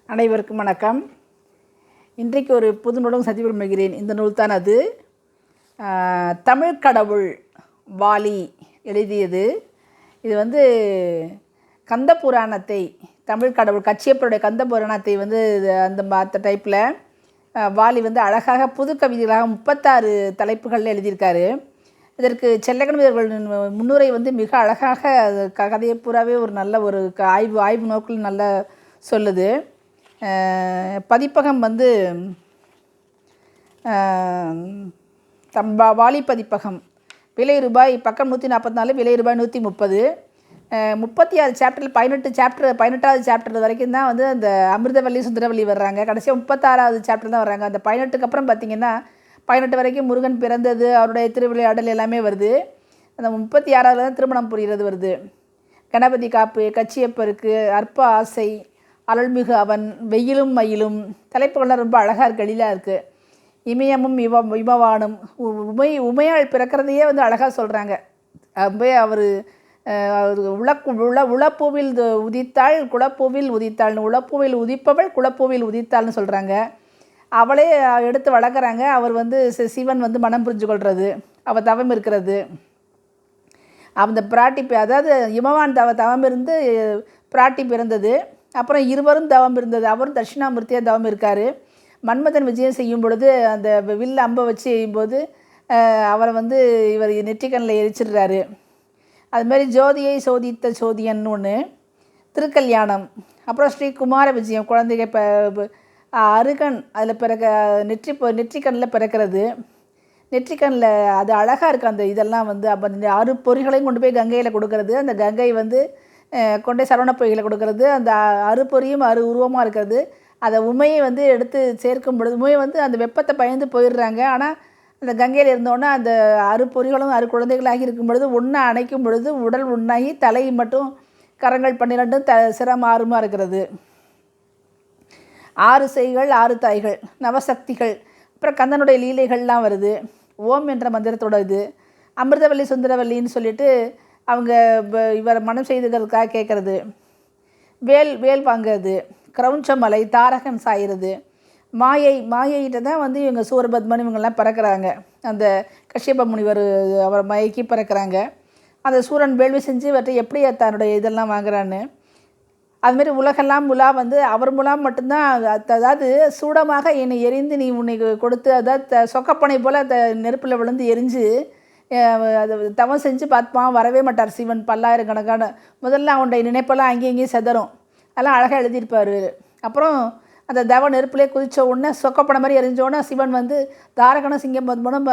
அனைவருக்கும் வணக்கம். இன்றைக்கு ஒரு புது நூலும் சந்திப்பிடுகிறேன். இந்த நூல் தான் அது. தமிழ் கடவுள் வாலி எழுதியது. இது கந்த புராணத்தை, தமிழ் கடவுள் கச்சியப்பருடைய கந்த புராணத்தை அந்த டைப்பில் வாலி அழகாக புது கவிதைகளாக 36 தலைப்புகளில் எழுதியிருக்காரு. இதற்கு செல்லக்கணி அவர்கள் முன்னுரை மிக அழகாக கதையை பூராவே ஒரு நல்ல ஒரு ஆய்வு நோக்கில் நல்லா சொல்லுது. பதிப்பகம் வாலி பதிப்பகம். விலை ரூபாய், பக்கம் 144, விலை ரூபாய் 130. 36 சாப்டரில் 18வது சாப்டர் வரைக்கும் தான் அந்த அமிர்தவல்லி சுந்தரவல்லி வர்றாங்க. கடைசியாக 36வது சாப்டர் தான் வர்றாங்க. அந்த 18க்கு அப்புறம் பார்த்திங்கன்னா 18 வரைக்கும் முருகன் பிறந்தது, அவருடைய திருவிளையாடல் எல்லாமே வருது. அந்த 36வது தான் திருமணம் புரிகிறது வருது. கணபதி காப்பு, கச்சியப்பருக்கு, அற்ப ஆசை, அருள்மிகு அவன், வெயிலும் மயிலும், தலைப்புகள்லாம் ரொம்ப அழகாக இருக்குது, எழிலாக இருக்குது. இமயமும் இமவானும், உமையாள் பிறக்கிறதையே அழகாக சொல்கிறாங்க. அவர் உளப்பூவில் உதித்தாள் குளப்பூவில் உதித்தாள்னு, உளப்பூவில் உதிப்பவள் குளப்பூவில் உதித்தாள்னு சொல்கிறாங்க. அவளே எடுத்து வளர்க்குறாங்க. அவர் சிவன் மனம் புரிஞ்சு கொள்வது, அவள் தவம் இருக்கிறது. அந்த பிராட்டி, அதாவது இமவான் தவம் இருந்து பிராட்டி பிறந்தது. அப்புறம் இருவரும் தவம் இருந்தது. அவரும் தட்சிணாமூர்த்தியாக தவம் இருக்கார். மன்மதன் விஜயம் செய்யும் பொழுது அந்த வில்ல அம்பை வச்சு செய்யும்போது அவரை இவர் நெற்றிக்கண்ணில் எரிச்சிடுறாரு. அதுமாரி ஜோதியை சோதித்த சோதியன்னு ஒன்று, திருக்கல்யாணம். அப்புறம் ஸ்ரீ குமார விஜயம், குழந்தைங்க அருகன் அதில் நெற்றிக்கண்ணில் பிறக்கிறது. நெற்றிக்கண்ணில் அது அழகாக இருக்குது. அந்த இதெல்லாம் அப்போ அந்த 6 பொறிகளையும் கொண்டு போய் கங்கையில் கொடுக்கறது. அந்த கங்கை கொண்டே சரவண பொய்களை கொடுக்கறது. அந்த 6 பொறியும் 6 உருவமாக இருக்கிறது. அதை உமையை எடுத்து சேர்க்கும் பொழுது உமையை அந்த வெப்பத்தை பயந்து போயிடுறாங்க. ஆனால் அந்த கங்கையில் இருந்தோன்னே அந்த 6 பொறிகளும் 6 குழந்தைகளாகி இருக்கும் பொழுது ஒன்றா அணைக்கும் பொழுது உடல் ஒன்றாகி தலை மட்டும் கரங்கள் 12 சிரம் 6மா இருக்கிறது. 6 செய்கள் 6 தாய்கள், நவசக்திகள். அப்புறம் கந்தனுடைய லீலைகள்லாம் வருது. ஓம் என்ற மந்திரத்தோட இது. அமிர்தவல்லி சுந்தரவல்லின்னு சொல்லிட்டு அவங்க இவரை மனம் செய்துக்கிறதுக்காக கேட்குறது. வேல் வாங்கிறது, கிரௌஞ்சமலை, தாரகன் சாயிறது, மாயைகிட்ட தான் இவங்க சூரபத்மன் இவங்கெல்லாம் பிறக்கிறாங்க. அந்த கஷ்யப முனிவர் அவரை மயக்கி பிறக்கிறாங்க. அந்த சூரன் வேள்வி செஞ்சு இவற்றை எப்படி தன்னுடைய இதெல்லாம் வாங்குறான்னு. அதுமாரி உலகெல்லாம் முலா அவர் முலாம் மட்டும்தான். அதாவது சூடமாக என்னை எரிந்து நீ உன்னை கொடுத்து, அதாவது சொக்கப்பனை போல் நெருப்பில் விழுந்து எரிஞ்சு அது தவம் செஞ்சு பார்ப்பான். வரவே மாட்டார் சிவன். பல்லாயிரக்கணக்கான முதல்ல அவனுடைய நினைப்பெல்லாம் அங்கேயும் இங்கேயும் செதறும். அதெல்லாம் அழகாக எழுதியிருப்பார். அப்புறம் அந்த தவ நெருப்பிலே குதித்த உடனே சொக்கப்பன மாதிரி எரிஞ்சோடனே சிவன் தாரகனும் சிங்கம் பத்மனும்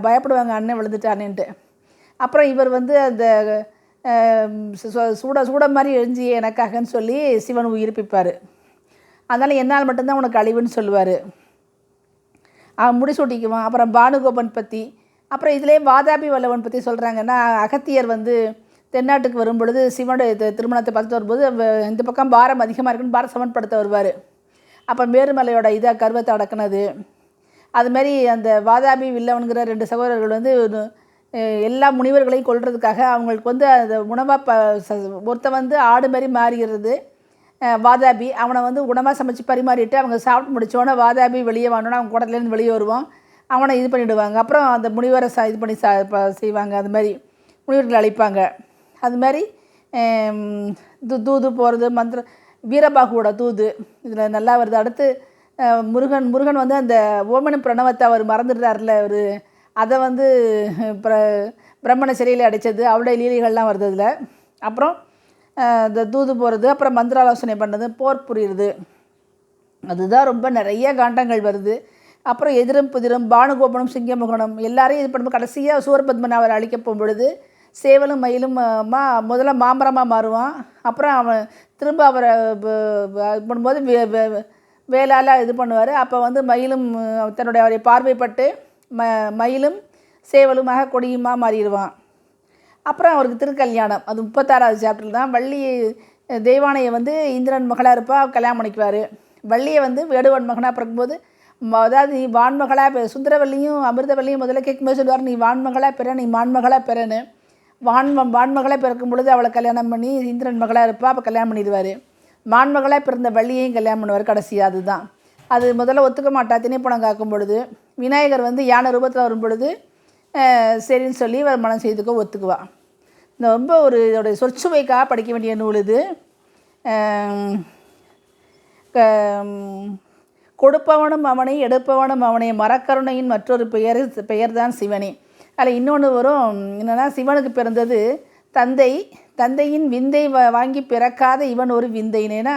பயப்படுவாங்க, அண்ணன் விழுந்துட்டானேன்ட்டு. அப்புறம் இவர் அந்த சூட மாதிரி எரிஞ்சி எனக்காகன்னு சொல்லி சிவன் உயிர்ப்பிப்பார். அதனால் என்னால் மட்டும்தான் உனக்கு அழிவுன்னு சொல்லுவார். அவன் முடிசூட்டிக்குவான். அப்புறம் பானுகோபன் பற்றி, அப்புறம் இதிலே வாதாபி வல்லவன் பற்றி சொல்கிறாங்கன்னா, அகத்தியர் தென்னாட்டுக்கு வரும் பொழுது சிவனுடைய திருமணத்தை பார்த்துட்டு வரும்போது இந்த பக்கம் பாரம் அதிகமாக இருக்குன்னு பாரம் சமன்படுத்த வருவார். அப்போ மேருமலையோட கர்வத்தை அடக்குனது. அதுமாரி அந்த வாதாபி வில்லவனுங்கிற 2 சகோதரர்கள் எல்லா முனிவர்களையும் கொல்றதுக்காக அவங்களுக்கு அந்த உணவாக ஒருத்த ஆடு மாதிரி மாறிடுறது வாதாபி. அவனை உணவாக சமைச்சு பரிமாறிட்டு அவங்க சாப்பிட்டு முடித்தோன்னே வாதாபி வெளியே வாங்கினோன்னா அவங்க கூடத்துலேருந்து வெளியே வருவான். அவனை இது பண்ணிவிடுவாங்க. அப்புறம் அந்த முனிவரை இது பண்ணி செய்வாங்க. அது மாதிரி முனிவர்களை அழிப்பாங்க. அது மாதிரி தூது போகிறது, மந்திரம், வீரபாகுவோட தூது இதில் நல்லா வருது. அடுத்து முருகன் அந்த ஓமன பிரணவத்தை அவர் மறந்துடுறாருல, அவர் அதை பிரம்மனை சிறையில் அடைச்சது, அவருடைய லீலைகள்லாம் வருது அதில். அப்புறம் இந்த தூது போகிறது, அப்புறம் மந்திராலோசனை பண்ணது, போர் புரியுறது, அதுதான் ரொம்ப நிறைய காண்டங்கள் வருது. அப்புறம் எதிரும் புதிரும், பானுகோபனும் சிங்கமுகனும் எல்லாரையும் இது பண்ணும்போது கடைசியாக சூரபத்மன் அவரை அழிக்க போகும்பொழுது சேவலும் மயிலும் முதல்ல மாமரமாக மாறுவான். அப்புறம் அவன் திரும்ப அவரை இது பண்ணும்போது வேலால் இது பண்ணுவார். அப்போ மயிலும் தன்னுடைய அவரை பார்வைப்பட்டு மயிலும் சேவலுமாக கொடியுமா மாறிடுவான். அப்புறம் அவருக்கு திருக்கல்யாணம், அது 36வது சாப்டர் தான். வள்ளி தெய்வானையை இந்திரன் மகளாக இருப்பா, கல்யாணம் பண்ணிக்குவார். வள்ளியை வேடுவன் மகனாக பிறக்கும்போது, அதாவது நீ வான்மகளாக சுந்தரவல்லியும் அமிர்தவல்லியும் முதல்ல கேட்கும்போது சொல்லுவார், நீ வான்மகளாக பெற, நீ மான்மகளாக பெறன்னு. வான்மகளாக பிறக்கும் பொழுது அவளை கல்யாணம் பண்ணி இந்திரன் மகளாக இருப்பா, அப்போ கல்யாணம் பண்ணிடுவார். மான்மகளாக பிறந்த வள்ளியையும் கல்யாணம் பண்ணுவார் கடைசியாக. அதுதான் அது முதல்ல ஒத்துக்க மாட்டா. திணைப்பணம் காக்கும் பொழுது விநாயகர் வந்து யானை ரூபத்தில் வரும் பொழுது சரின்னு சொல்லி இவர் மனம் செய்துக்க ஒத்துக்குவா. இந்த ரொம்ப ஒரு இதோடைய சொற்சுவைக்காக படிக்க வேண்டிய நூல் இது. கொடுப்பவனும் அவனை எடுப்பவனும் அவனை மரக்கருணையின் மற்றொரு பெயர்தான் சிவனே. அதில் இன்னொன்று வரும் என்னென்னா, சிவனுக்கு பிறந்தது தந்தையின் விந்தை வாங்கி பிறக்காத இவன் ஒரு விந்தைன்னு. ஏன்னா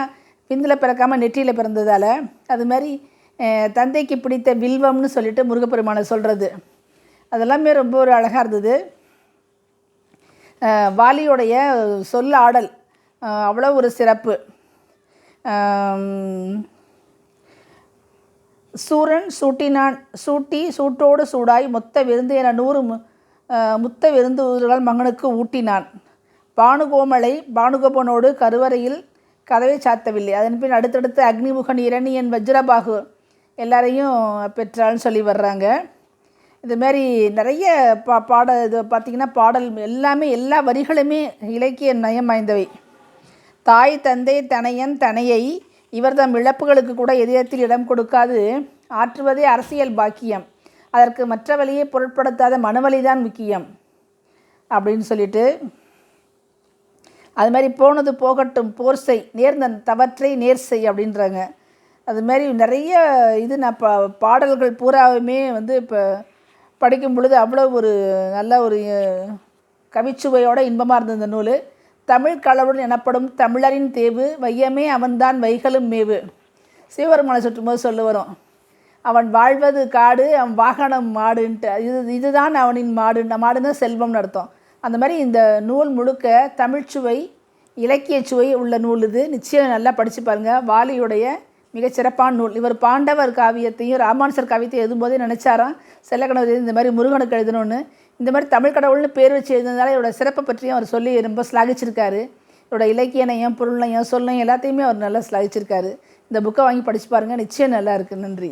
விந்தில் பிறக்காமல் நெற்றியில் பிறந்ததால் அது மாதிரி தந்தைக்கு பிடித்த வில்வம்னு சொல்லிட்டு முருகப்பெருமானை சொல்கிறது அதெல்லாமே ரொம்ப ஒரு அழகாக இருந்தது. வாலியோடைய சொல்ல ஆடல் அவ்வளோ ஒரு சிறப்பு. சூரன் சூட்டோடு சூடாய் மொத்த விருந்து என 100 முத்த விருந்து ஊர்கள் மகனுக்கு ஊட்டினான். பானுகோபனோடு கருவறையில் கதவை சாத்தவில்லை. அதன் பின் அடுத்தடுத்து அக்னிமுகன், இரணியன், வஜ்ரபாகு எல்லாரையும் பெற்றாள்னு சொல்லி வர்றாங்க. இதுமாரி நிறைய இது பார்த்திங்கன்னா பாடல் எல்லாமே எல்லா வரிகளுமே இலக்கிய நயம் வாய்ந்தவை. தாய் தந்தை தனையன் தனையை இவர்தம் இழப்புகளுக்கு கூட இதயத்தில் இடம் கொடுக்காது ஆற்றுவதே அரசியல் பாக்கியம், அதற்கு மற்ற வழியை பொருட்படுத்தாத மனவழிதான் முக்கியம் அப்படின்னு சொல்லிட்டு, அது மாதிரி போனது போகட்டும் போர் செய் நேர்ந்த தவற்றை நேர் செய் அப்படின்றாங்க. அது மாதிரி நிறைய இது நான் பாடல்கள் பூராவுமே வந்து இப்போ படிக்கும் பொழுது அவ்வளோ ஒரு நல்ல ஒரு கவிச்சுவையோட இன்பமாக இருந்தது இந்த நூல். தமிழ் கடவுள் எனப்படும் தமிழரின் தேவு வையமே அவன்தான் வைகளும் மேவு. சிவபெருமானை சுற்றும்போது சொல்ல வரும், அவன் வாழ்வது காடு அவன் வாகனம் மாடுன்ட்டு. இதுதான் அவனின் மாடுன்னா செல்வம்னு அர்த்தம். அந்த மாதிரி இந்த நூல் முழுக்க தமிழ்ச்சுவை இலக்கியச்சுவை உள்ள நூல் இது. நிச்சயம் நல்லா படித்து பாருங்கள். வாலியுடைய மிகச்சிறப்பான நூல். இவர் பாண்டவர் காவியத்தையும் ராமானுசர் காவியத்தையும் எழுதும்போதே நினச்சாராம் செல்லக்கணவர் இந்த மாதிரி முருகனுக்கு எழுதணும்னு. இந்த மாதிரி தமிழ் கடவுள்னு பேர் வச்சு எழுதுனதால இவரோட சிறப்பை பற்றியும் அவர் சொல்லி ரொம்ப ஸ்லாகிச்சிருக்காரு. இவரோட இலக்கிய நயம், பொருள் நயம், சொல்லையும் எல்லாத்தையுமே அவர் நல்லா ஸ்லாகிச்சிருக்காரு. இந்த புக்கை வாங்கி படித்து பாருங்கள், நிச்சயம் நல்லா இருக்குது. நன்றி.